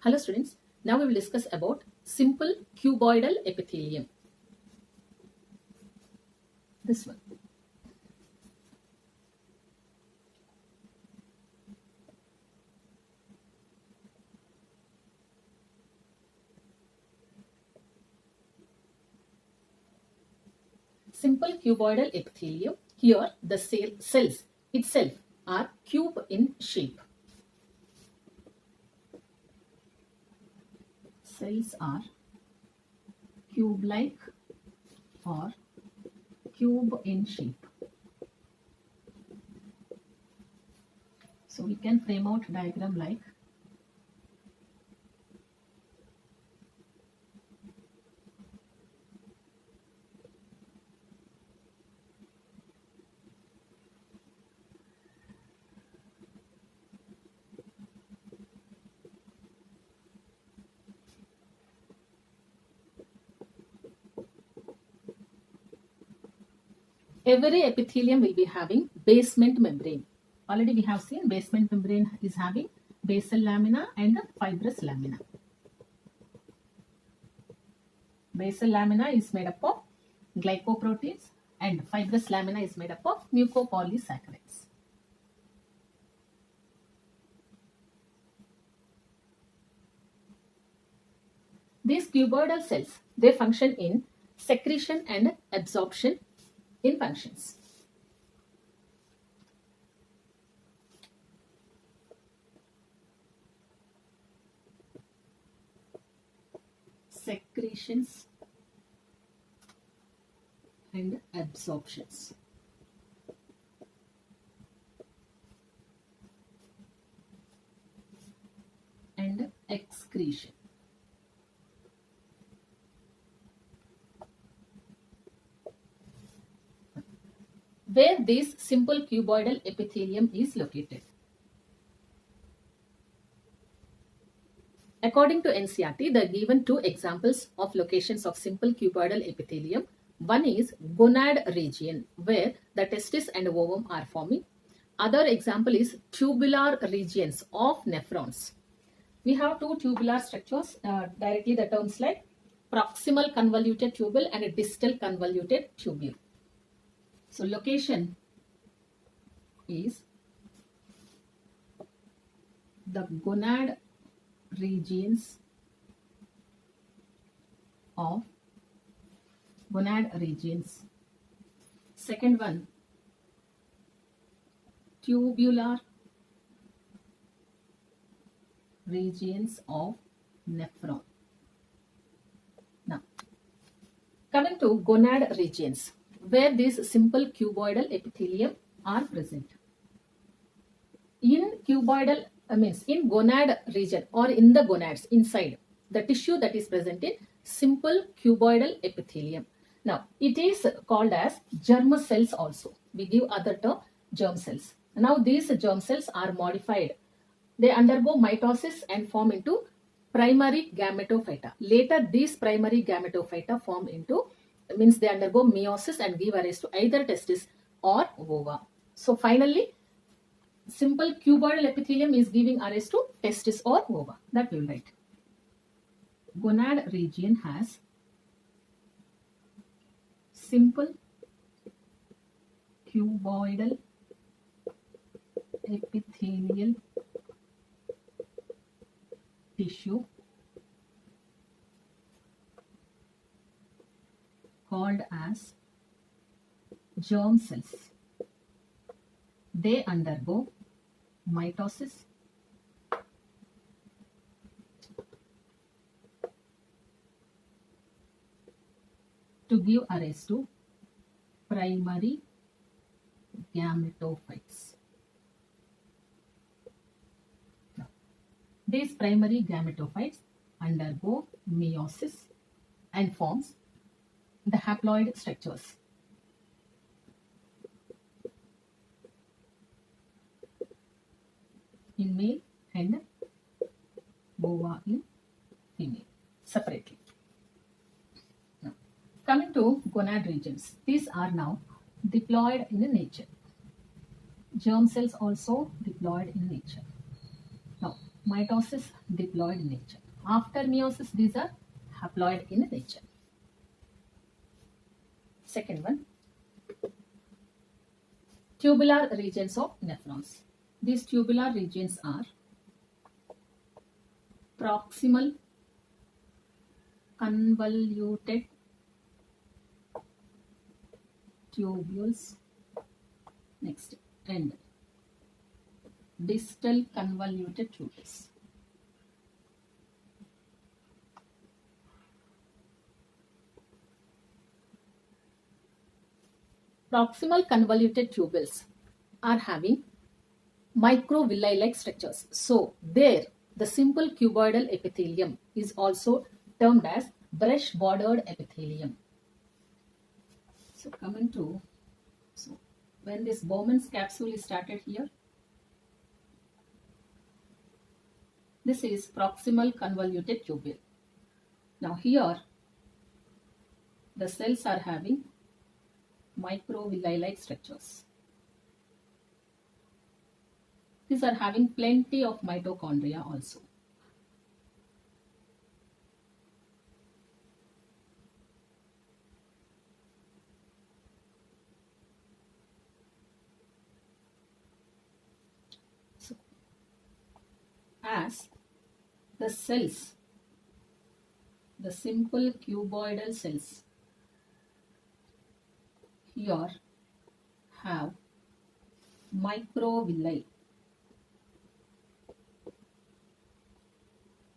Hello students, now we will discuss about simple cuboidal epithelium. This one. Simple cuboidal epithelium. Here the cells itself are cube in shape. Cells are cube-like or cube in shape. So we can frame out diagram like every epithelium will be having basement membrane. Already we have seen basement membrane is having basal lamina and fibrous lamina. Basal lamina is made up of glycoproteins and fibrous lamina is made up of mucopolysaccharides. These cuboidal cells, they function in secretion and absorption in functions. Secretions and absorptions. And excretion. Where this simple cuboidal epithelium is located. According to NCERT, they are given two examples of locations of simple cuboidal epithelium. One is gonad region, where the testis and ovum are forming. Other example is tubular regions of nephrons. We have two tubular structures, directly the terms like proximal convoluted tubule and a distal convoluted tubule. So location is the gonad regions of Second one, tubular regions of nephron. Now, coming to gonad regions, where these simple cuboidal epithelium are present. In cuboidal means in gonad region or in the gonads inside the tissue that is present in simple cuboidal epithelium. Now it is called as germ cells also. We give other term germ cells. Now these germ cells are modified. They undergo mitosis and form into primary gametophyta. Later these primary gametophyta form into means they undergo meiosis and give rise to either testis or ova. So finally simple cuboidal epithelium is giving rise to testis or ova. That we will write. Gonad region has simple cuboidal epithelial tissue called as germ cells. They undergo mitosis to give rise to primary gametophytes. These primary gametophytes undergo meiosis and forms the haploid structures. In male and ova in female separately. Now, coming to gonad regions, these are now diploid in nature. Germ cells also diploid in nature. Now, mitosis, diploid in nature. After meiosis, these are haploid in nature. Second one, tubular regions of nephrons. These tubular regions are proximal convoluted tubules, next, and distal convoluted tubules. Proximal convoluted tubules are having microvilli-like structures. So there, the simple cuboidal epithelium is also termed as brush-bordered epithelium. So coming to, so when this Bowman's capsule is started here, this is proximal convoluted tubule. Now here, the cells are having microvilli-like structures. These are having plenty of mitochondria also. So, as the cells, the simple cuboidal cells here have microvilli.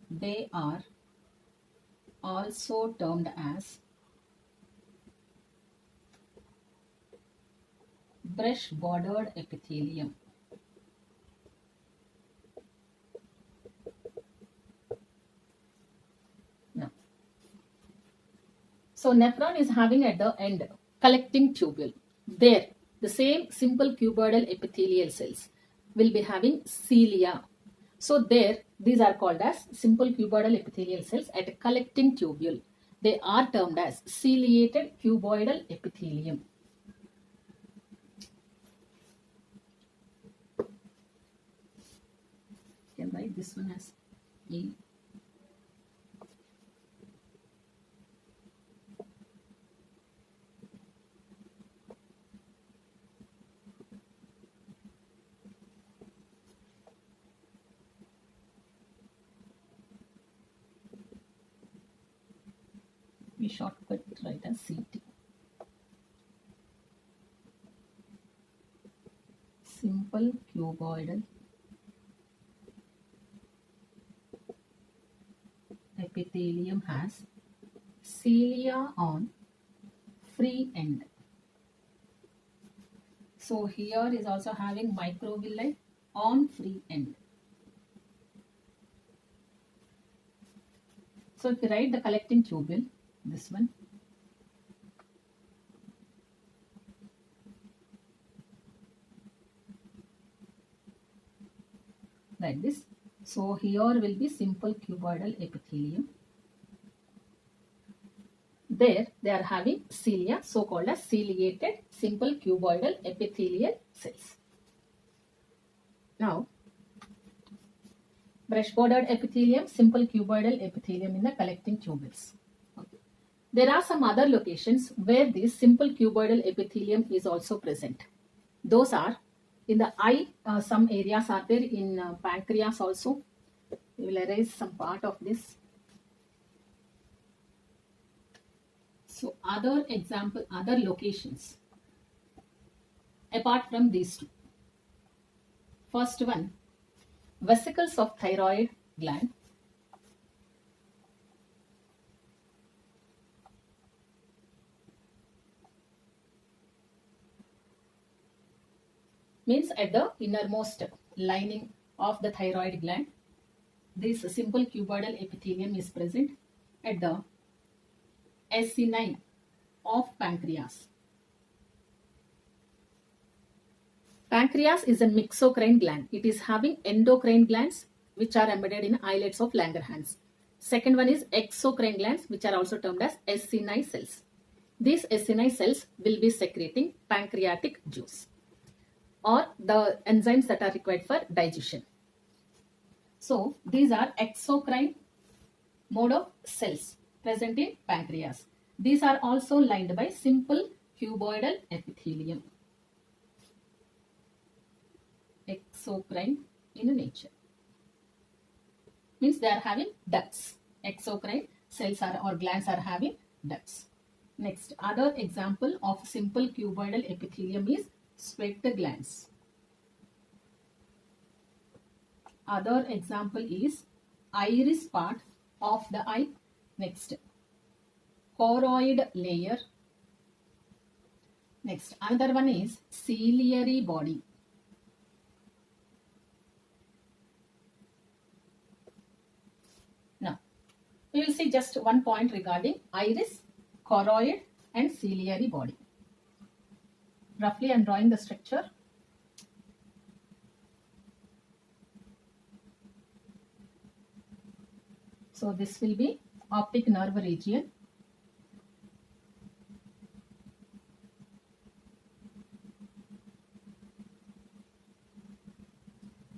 They are also termed as brush-bordered epithelium. Now, so nephron is having at the end collecting tubule. There, the same simple cuboidal epithelial cells will be having cilia. So there, these are called as simple cuboidal epithelial cells at a collecting tubule. They are termed as ciliated cuboidal epithelium. You can write this one as E. We shortcut write as CT. Simple cuboidal epithelium has cilia on free end. So here is also having microvilli on free end. So if you write the collecting tubule, this one, like this. So here will be simple cuboidal epithelium. There they are having cilia, so called as ciliated simple cuboidal epithelial cells. Now, brush-bordered epithelium, simple cuboidal epithelium in the collecting tubules. Okay. There are some other locations where this simple cuboidal epithelium is also present. Those are in the eye, some areas are there, in pancreas also. We will erase some part of this. So other example, other locations apart from these two. First one, vesicles of thyroid gland. Means at the innermost lining of the thyroid gland, this simple cuboidal epithelium is present at the acini of pancreas. Pancreas is a mixocrine gland. It is having endocrine glands which are embedded in islets of Langerhans. Second one is exocrine glands, which are also termed as acini cells. These acini cells will be secreting pancreatic juice or the enzymes that are required for digestion. So these are exocrine mode of cells present in pancreas. These are also lined by simple cuboidal epithelium. Exocrine in nature means they are having ducts. Exocrine cells are or glands are having ducts. Next, other example of simple cuboidal epithelium is sweat glands. Other example is iris part of the eye. Next, choroid layer. Next, another one is ciliary body. Now, we will see just one point regarding iris, choroid and ciliary body. Roughly, I am drawing the structure. So this will be optic nerve region.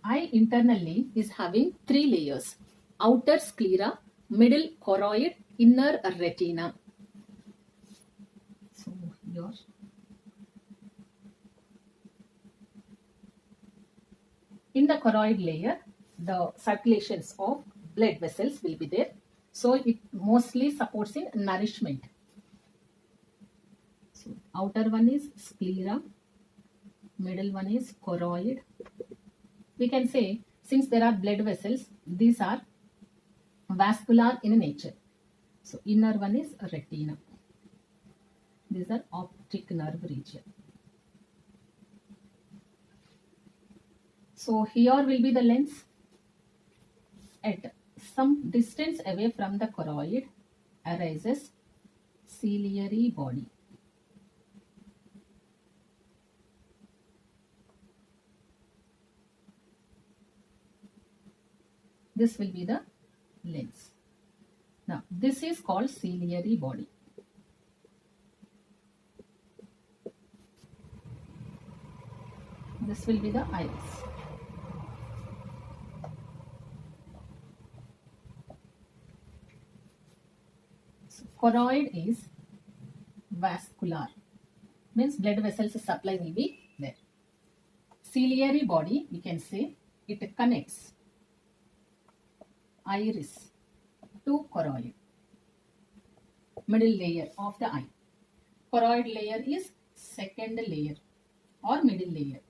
Eye internally is having three layers: outer sclera, middle choroid, inner retina. So here in the choroid layer, the circulations of blood vessels will be there. So it mostly supports in nourishment. So outer one is sclera, middle one is choroid. We can say since there are blood vessels, these are vascular in nature. So inner one is retina. These are optic nerve region. So here will be the lens. At some distance away from the choroid arises ciliary body. This will be the lens. Now this is called ciliary body. This will be the iris. So choroid is vascular, means blood vessels supply will be there. Ciliary body, we can say it connects iris to choroid, middle layer of the eye. Choroid layer is second layer or middle layer.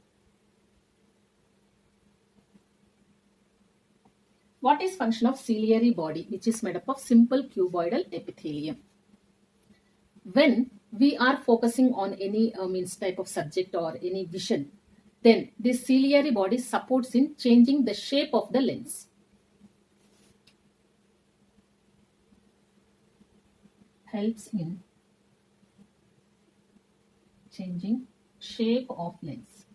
What is function of ciliary body, which is made up of simple cuboidal epithelium? When we are focusing on any means type of subject or any vision, then this ciliary body supports in changing the shape of the lens. Helps in changing shape of lens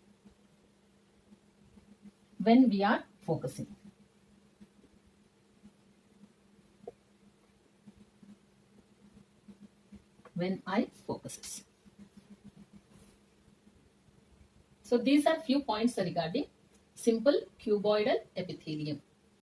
when we are focusing. When eye focuses. So these are few points regarding simple cuboidal epithelium.